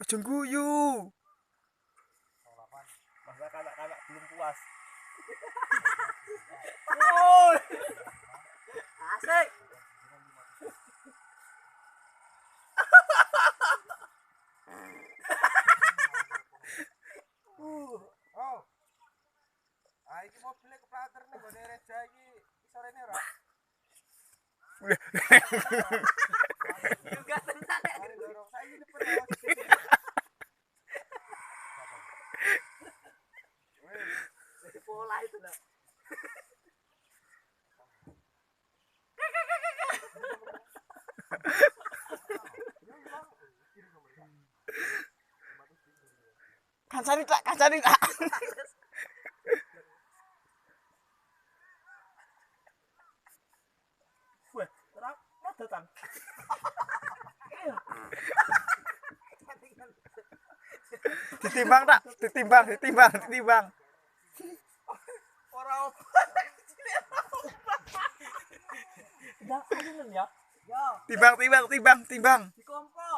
Aja guyu. Masa kanak-kanak belum puas. Woi. Asik. Oh. Ah iki mobilnya keplater nih gone Reja iki isorene ora. Juga tenan nek Mari dorong saiki cepet ya. dari pola itu lah. Kancani tak. Wah, terang modotan. Ditimbang tak? Ditimbang. Ora obat. Enggak ayun ya. Yo, Timbang. dikompo.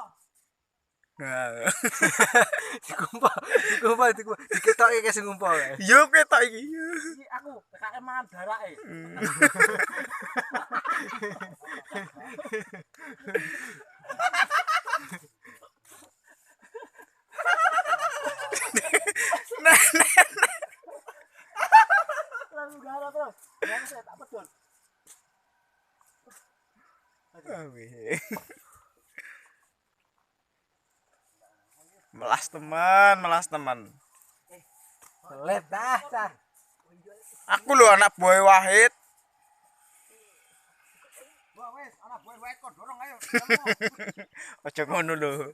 Nah. Dikumpul diketoke ke sing ngumpul. Yo ketok iki. Iki aku kakek mangan darake. Nah. Lalu gara terus. Yang saya tak pedul. Melas teman. Belet dah. Aku lho anak buah Wahid. Wah wes, anak buah wae kok dorong ayo. Aja ngono lho.